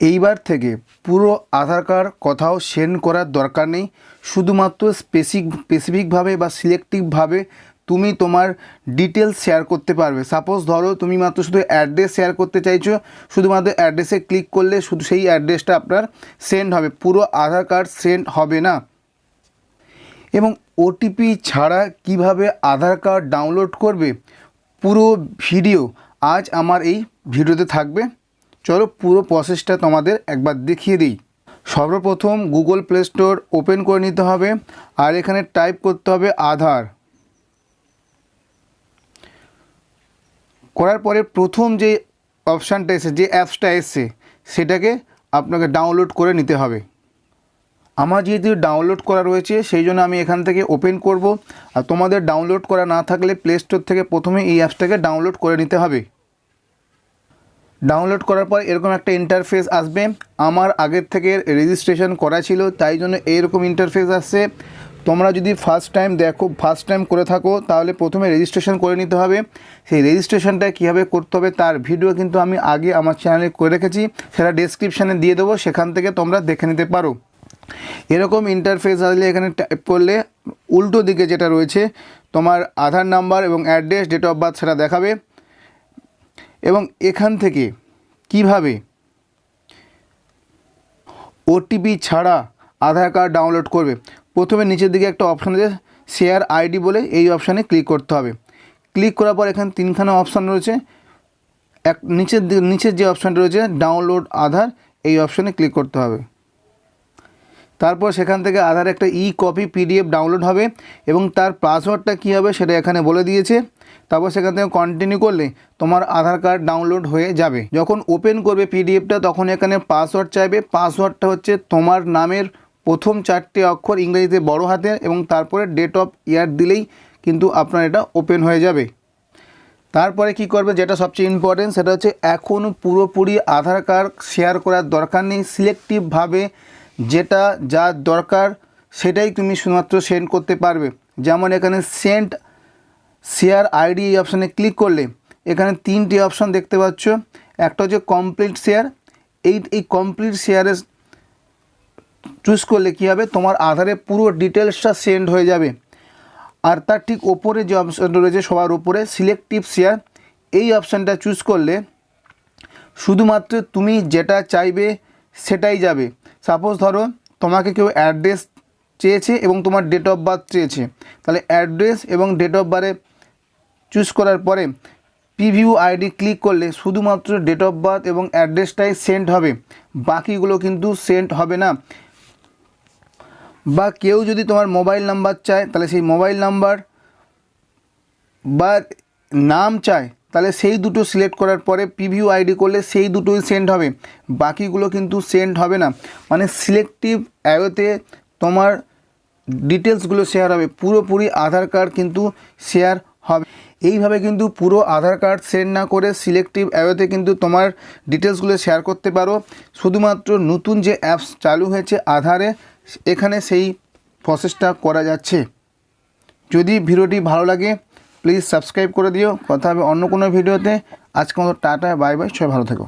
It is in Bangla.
এইবার থেকে পুরো আধার কার্ড কোথাও সেন্ড করার দরকার নেই। শুধুমাত্র স্পেসিফিকভাবে বা সিলেক্টিভভাবে তুমি তোমার ডিটেলস শেয়ার করতে পারবে। সাপোজ ধরো তুমি মাত্র শুধু অ্যাড্রেস শেয়ার করতে চাইছো, শুধুমাত্র অ্যাড্রেসে ক্লিক করলে শুধু সেই অ্যাড্রেসটা আপনার সেন্ড হবে, পুরো আধার কার্ড সেন্ড হবে না। এবং ওটিপি ছাড়া কিভাবে আধার কার্ড ডাউনলোড করবে পুরো ভিডিও আজ আমার এই ভিডিওতে থাকবে। চলো পুরো প্রসেসটা তোমাদের একবার দেখিয়ে দিই। সর্বপ্রথম গুগল প্লে স্টোর ওপেন করে নিতে হবে, আর এখানে টাইপ করতে হবে আধার। করার পরে প্রথম যে অপশানটা এসে, যে অ্যাপসটা এসে, সেটাকে আপনাকে ডাউনলোড করে নিতে হবে। আমার যেহেতু ডাউনলোড করা রয়েছে সেই জন্য আমি এখান থেকে ওপেন করব। আর তোমাদের ডাউনলোড করা না থাকলে প্লে স্টোর থেকে প্রথমে এই অ্যাপসটাকে ডাউনলোড করে নিতে হবে। ডাউনলোড করার পর এরকম একটা ইন্টারফেস আসবে। আমার আগের থেকে রেজিস্ট্রেশন করা ছিল, তাই জন্য এইরকম ইন্টারফেস আসছে। তোমরা যদি ফার্স্ট টাইম করে থাকো তাহলে প্রথমে রেজিস্ট্রেশন করে নিতে হবে। সেই রেজিস্ট্রেশনটা কীভাবে করতে হবে তার ভিডিও কিন্তু আমি আগে আমার চ্যানেলে করে রেখেছি, সেটা ডেসক্রিপশানে দিয়ে দেবো, সেখান থেকে তোমরা দেখে নিতে পারো। এরকম ইন্টারফেস আসলে এখানে টাইপ করলে উল্টো দিকে যেটা রয়েছে তোমার আধার নাম্বার এবং অ্যাড্রেস, ডেট অফ বার্থ সেটা দেখাবে। এবং এখান থেকে কিভাবে ওটিপি ছাড়া আধার কার্ড ডাউনলোড করবে, প্রথমে নিচের দিকে একটা অপশান আছে শেয়ার আইডি বলে, এই অপশানে ক্লিক করতে হবে। ক্লিক করার পর এখানে তিনখানা অপশান রয়েছে। নিচের যে অপশানটা রয়েছে ডাউনলোড আধার, এই অপশানে ক্লিক করতে হবে। তারপর সেখান থেকে আধার একটা কপি পিডিএফ ডাউনলোড হবে এবং তার পাসওয়ার্ডটা কী হবে সেটা এখানে বলে দিয়েছে। তারপর সেখান থেকে কন্টিনিউ করলে তোমার আধার কার্ড ডাউনলোড হয়ে যাবে। যখন ওপেন করবে পিডিএফটা তখন এখানে পাসওয়ার্ড চাইবে। পাসওয়ার্ডটা হচ্ছে তোমার নামের প্রথম 4টে অক্ষর ইংরেজিতে বড় হাতের এবং তারপরে ডেট অফ ইয়ার দিলেই কিন্তু আপনার এটা ওপেন হয়ে যাবে। তারপরে কি করবে, যেটা সবচেয়ে ইম্পর্টেন্ট, সেটা হচ্ছে এখন পুরোপুরি আধার কার্ড শেয়ার করার দরকার নেই। সিলেক্টিভভাবে যেটা যার দরকার সেটাই তুমি শুধুমাত্র সেন্ড করতে পারবে। যেমন এখানে সেন্ড শেয়ার আইডি, এই অপশানে ক্লিক করলে এখানে 3টি অপশান দেখতে পাচ্ছ। একটা হচ্ছে কমপ্লিট শেয়ার। এই কমপ্লিট শেয়ারে চুজ করলে কী হবে, তোমার আধারে পুরো ডিটেলসটা সেন্ড হয়ে যাবে। আর তার ঠিক ওপরে যে অপশানটা রয়েছে সবার উপরে সিলেক্টিভ শেয়ার, এই অপশানটা চুজ করলে শুধুমাত্র তুমি যেটা চাইবে সেটাই যাবে। সাপোজ ধরো তোমাকে কেউ অ্যাড্রেস চেয়েছে এবং তোমার ডেট অফ বার্থ চেয়েছে, তাহলে অ্যাড্রেস এবং ডেট অফ বার্থে চুজ করার পরে প্রিভিউ আইডি ক্লিক করলে শুধুমাত্র ডেট অফ বার্থ এবং অ্যাড্রেসটাই সেন্ড হবে, বাকিগুলো কিন্তু সেন্ড হবে না। বা কেউ যদি তোমার মোবাইল নাম্বার চায় তাহলে সেই মোবাইল নাম্বার বা নাম চায় তাহলে সেই দুটো সিলেক্ট করার পরে প্রিভিউ আইডি করলে সেই দুটোই সেন্ড হবে, বাকিগুলো কিন্তু সেন্ড হবে না। মানে সিলেক্টিভ অ্যাওয়েতে তোমার ডিটেলসগুলো শেয়ার হবে, পুরোপুরি আধার কার্ড কিন্তু শেয়ার হবে। এইভাবে কিন্তু পুরো আধার কার্ড সেন্ড না করে সিলেক্টিভ অ্যাওয়েতে কিন্তু তোমার ডিটেলসগুলো শেয়ার করতে পারো। শুধুমাত্র নতুন যে অ্যাপস চালু হয়েছে আধারে, এখানে সেই প্রসেসটা করা যাচ্ছে। যদি ভিডিওটি ভালো লাগে প্লিজ সাবস্ক্রাইব করে দিও। কথা হবে অন্য কোনো ভিডিওতে। আজকে মতো টাটা, বাই বাই, সবাই ভালো থেকো।